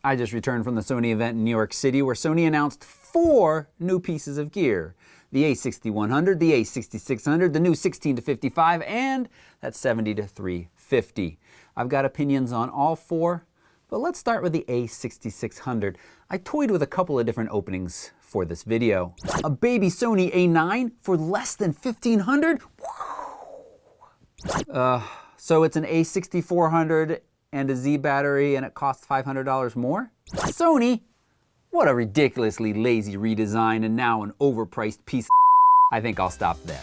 I just returned from the Sony event in New York City where Sony announced 4 new pieces of gear. The a6100, the a6600, the new 16-55, and that 70-350. I've got opinions on all 4, but let's start with the a6600. I toyed with a couple of different openings for this video. A baby Sony A9 for less than $1,500? So it's an a6400 and a Z battery and it costs $500 more? Sony? What a ridiculously lazy redesign and now an overpriced piece of I think I'll stop there.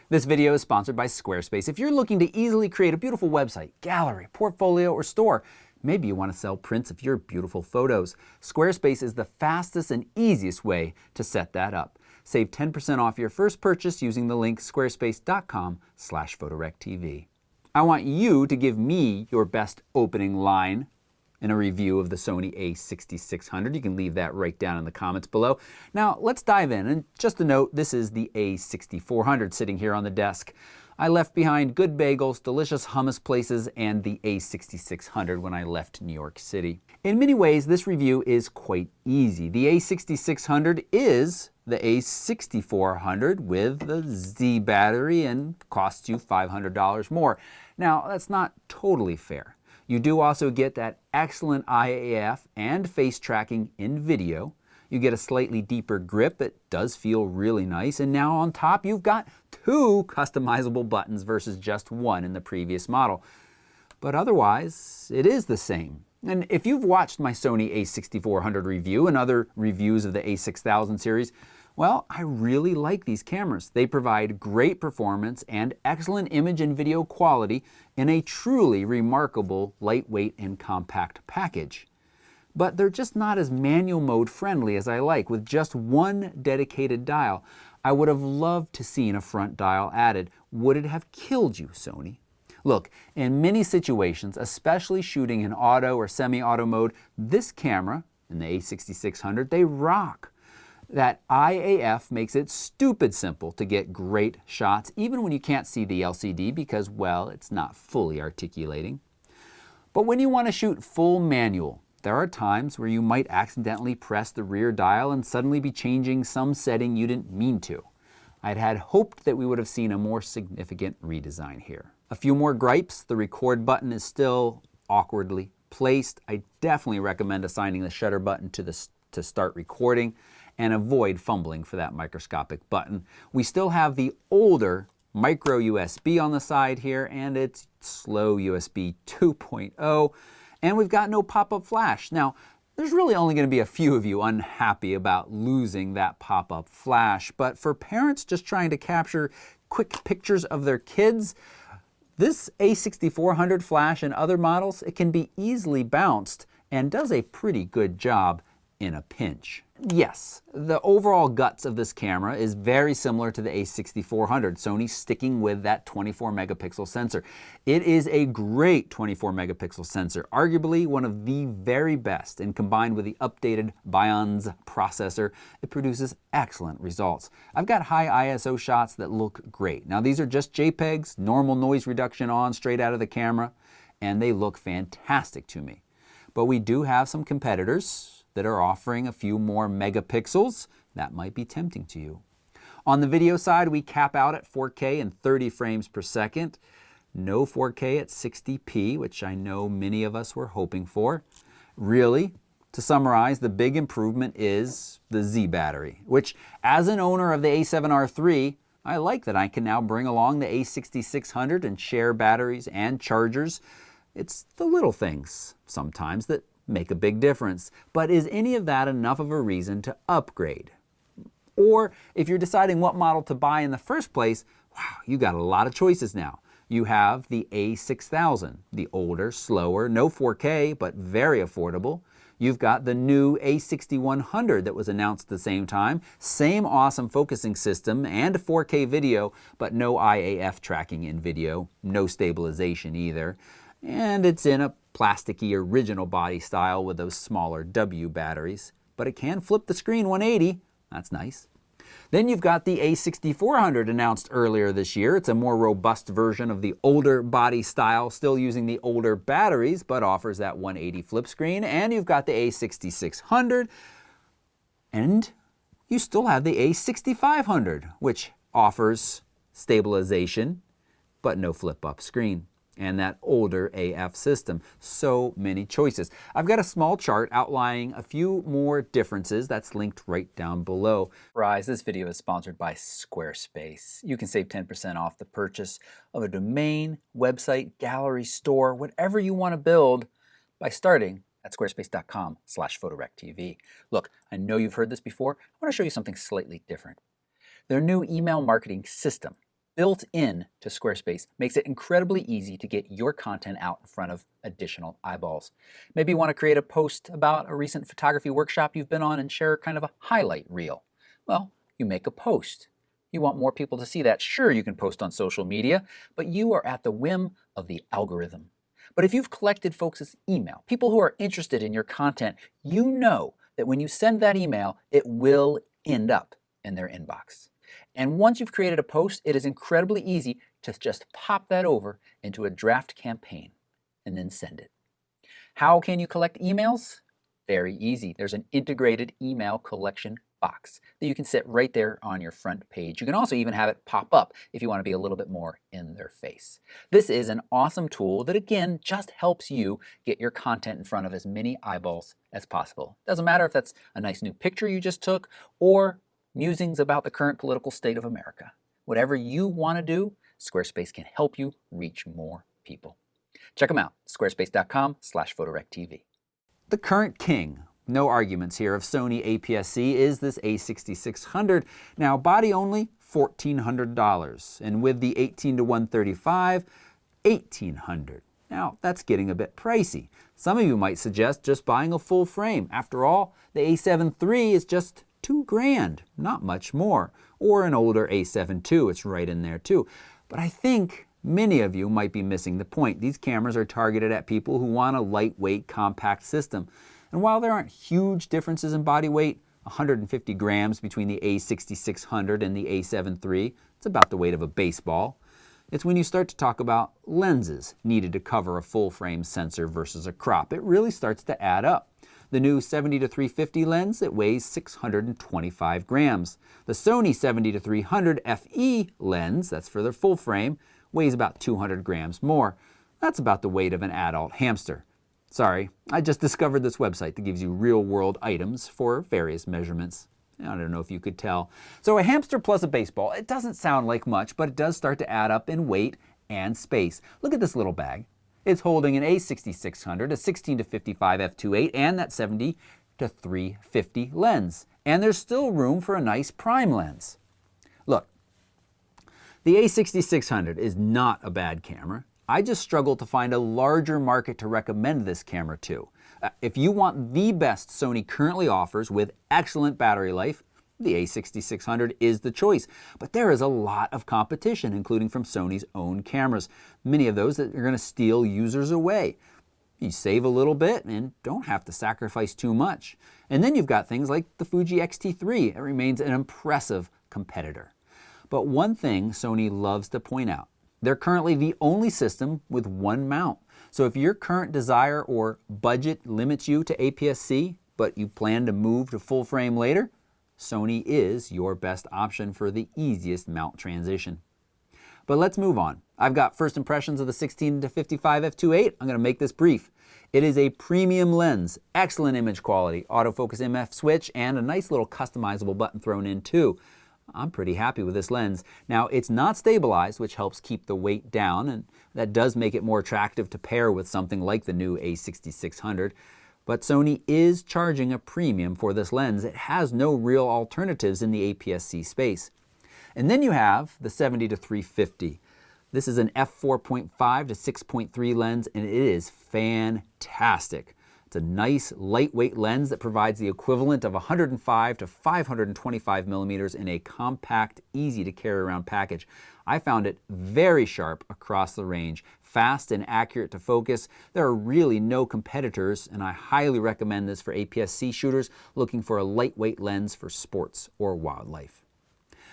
This video is sponsored by Squarespace. If you're looking to easily create a beautiful website, gallery, portfolio, or store, maybe you want to sell prints of your beautiful photos, Squarespace is the fastest and easiest way to set that up. Save 10% off your first purchase using the link squarespace.com/photorectv. I want you to give me your best opening line in a review of the Sony a6600. You can leave that right down in the comments below. Now let's dive in, and just a note, this is the a6400 sitting here on the desk. I left behind good bagels, delicious hummus places, and the a6600 when I left New York City. In many ways, this review is quite easy. The a6600 is the a6400 with the Z battery and costs you $500 more. Now, that's not totally fair. You do also get that excellent IAF and face tracking in video. You get a slightly deeper grip. It does feel really nice. And now on top, you've got 2 customizable buttons versus just 1 in the previous model. But otherwise, it is the same. And if you've watched my Sony a6400 review and other reviews of the a6000 series, well, I really like these cameras. They provide great performance and excellent image and video quality in a truly remarkable lightweight and compact package. But they're just not as manual mode friendly as I like, with just 1 dedicated dial. I would have loved to seen a front dial added. Would it have killed you, Sony? Look, in many situations, especially shooting in auto or semi-auto mode, this camera, and the a6600, they rock. That IAF makes it stupid simple to get great shots, even when you can't see the LCD because, well, it's not fully articulating. But when you want to shoot full manual, there are times where you might accidentally press the rear dial and suddenly be changing some setting you didn't mean to. I'd had hoped that we would have seen a more significant redesign here. A few more gripes. The record button is still awkwardly placed. I definitely recommend assigning the shutter button to start recording and avoid fumbling for that microscopic button. We still have the older micro USB on the side here, and it's slow USB 2.0, and we've got no pop-up flash. Now, there's really only going to be a few of you unhappy about losing that pop-up flash, but for parents just trying to capture quick pictures of their kids, this a6400 flash and other models, it can be easily bounced and does a pretty good job in a pinch. Yes, the overall guts of this camera is very similar to the a6400, Sony sticking with that 24 megapixel sensor. It is a great 24 megapixel sensor, arguably one of the very best, and combined with the updated B&H processor, it produces excellent results. I've got high ISO shots that look great. Now these are just JPEGs, normal noise reduction on straight out of the camera, and they look fantastic to me. But we do have some competitors that are offering a few more megapixels. That might be tempting to you. On the video side, we cap out at 4K and 30 frames per second. No 4K at 60p, which I know many of us were hoping for. Really, to summarize, the big improvement is the Z battery, which as an owner of the A7R III, I like that I can now bring along the a6600 and share batteries and chargers. It's the little things sometimes that make a big difference. But is any of that enough of a reason to upgrade? Or if you're deciding what model to buy in the first place, wow, you got a lot of choices now. You have the a6000, the older, slower, no 4K, but very affordable. You've got the new a6100 that was announced at the same time. Same awesome focusing system and 4K video, but no IAF tracking in video, no stabilization either. And it's in a plasticky original body style with those smaller W batteries, but it can flip the screen 180. That's nice. Then you've got the a6400 announced earlier this year. It's a more robust version of the older body style, still using the older batteries, but offers that 180 flip screen. And you've got the a6600, and you still have the a6500, which offers stabilization, but no flip-up screen, and that older AF system. So many choices. I've got a small chart outlining a few more differences that's linked right down below. Rise, this video is sponsored by Squarespace. You can save 10% off the purchase of a domain, website, gallery, store, whatever you want to build by starting at squarespace.com/photorectv. Look, I know you've heard this before. I want to show you something slightly different. Their new email marketing system built in to Squarespace makes it incredibly easy to get your content out in front of additional eyeballs. Maybe you want to create a post about a recent photography workshop you've been on and share kind of a highlight reel. Well, you make a post. You want more people to see that. Sure, you can post on social media, but you are at the whim of the algorithm. But if you've collected folks' email, people who are interested in your content, you know that when you send that email, it will end up in their inbox. And once you've created a post, it is incredibly easy to just pop that over into a draft campaign and then send it. How can you collect emails? Very easy. There's an integrated email collection box that you can set right there on your front page. You can also even have it pop up if you want to be a little bit more in their face. This is an awesome tool that, again, just helps you get your content in front of as many eyeballs as possible. Doesn't matter if that's a nice new picture you just took or musings about the current political state of America. Whatever you want to do, Squarespace can help you reach more people. Check them out, squarespace.com/photorectv. The current king, no arguments here, of Sony APS-C is this a6600. Now, body only, $1,400, and with the 18-135, $1,800. Now, that's getting a bit pricey. Some of you might suggest just buying a full frame. After all, the A7 III is just $2,000, not much more. Or an older A7 II, it's right in there too. But I think many of you might be missing the point. These cameras are targeted at people who want a lightweight, compact system. And while there aren't huge differences in body weight, 150 grams between the a6600 and the A7 III, it's about the weight of a baseball. It's when you start to talk about lenses needed to cover a full-frame sensor versus a crop, it really starts to add up. The new 70-350 lens, it weighs 625 grams. The Sony 70-300 FE lens, that's for their full frame, weighs about 200 grams more. That's about the weight of an adult hamster. Sorry, I just discovered this website that gives you real-world items for various measurements. I don't know if you could tell. So a hamster plus a baseball, it doesn't sound like much, but it does start to add up in weight and space. Look at this little bag. It's holding an a6600, a 16-55 f2.8, and that 70-350 lens. And there's still room for a nice prime lens. Look, the a6600 is not a bad camera. I just struggle to find a larger market to recommend this camera to. If you want the best Sony currently offers with excellent battery life, the a6600 is the choice. But there is a lot of competition, including from Sony's own cameras. Many of those that are going to steal users away. You save a little bit and don't have to sacrifice too much. And then you've got things like the Fuji X-T3. It remains an impressive competitor. But one thing Sony loves to point out, they're currently the only system with one mount. So if your current desire or budget limits you to APS-C, but you plan to move to full frame later, Sony is your best option for the easiest mount transition. But let's move on. I've got first impressions of the 16-55 f2.8. I'm going to make this brief. It is a premium lens, excellent image quality, autofocus MF switch, and a nice little customizable button thrown in too. I'm pretty happy with this lens. Now, it's not stabilized, which helps keep the weight down, and that does make it more attractive to pair with something like the new a6600. But Sony is charging a premium for this lens. It has no real alternatives in the APS-C space. And then you have the 70-350. This is an f4.5 to 6.3 lens, and it is fantastic. It's a nice, lightweight lens that provides the equivalent of 105 to 525 millimeters in a compact, easy-to-carry around package. I found it very sharp across the range, fast and accurate to focus. There are really no competitors, and I highly recommend this for aps-c shooters looking for a lightweight lens for sports or wildlife.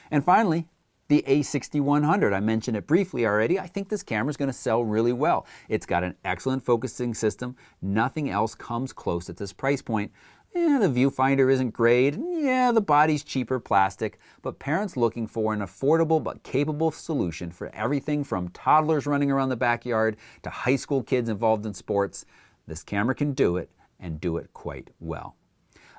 And finally, the a6100. I mentioned it briefly already. I think this camera is going to sell really well. It's got an excellent focusing system. Nothing else comes close at this price point. The viewfinder isn't great. The body's cheaper plastic. But parents looking for an affordable but capable solution for everything from toddlers running around the backyard to high school kids involved in sports, this camera can do it and do it quite well.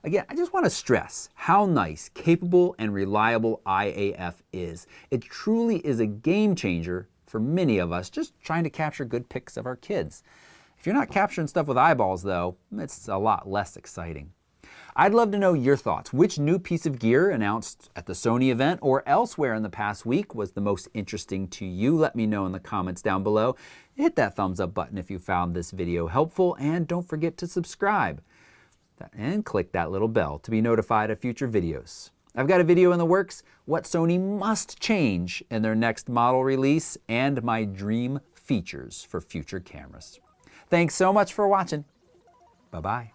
Again, I just want to stress how nice, capable, and reliable IAF is. It truly is a game changer for many of us just trying to capture good pics of our kids. If you're not capturing stuff with eyeballs, though, it's a lot less exciting. I'd love to know your thoughts. Which new piece of gear announced at the Sony event or elsewhere in the past week was the most interesting to you? Let me know in the comments down below. Hit that thumbs up button if you found this video helpful, and don't forget to subscribe. And click that little bell to be notified of future videos. I've got a video in the works, what Sony must change in their next model release, and my dream features for future cameras. Thanks so much for watching. Bye-bye.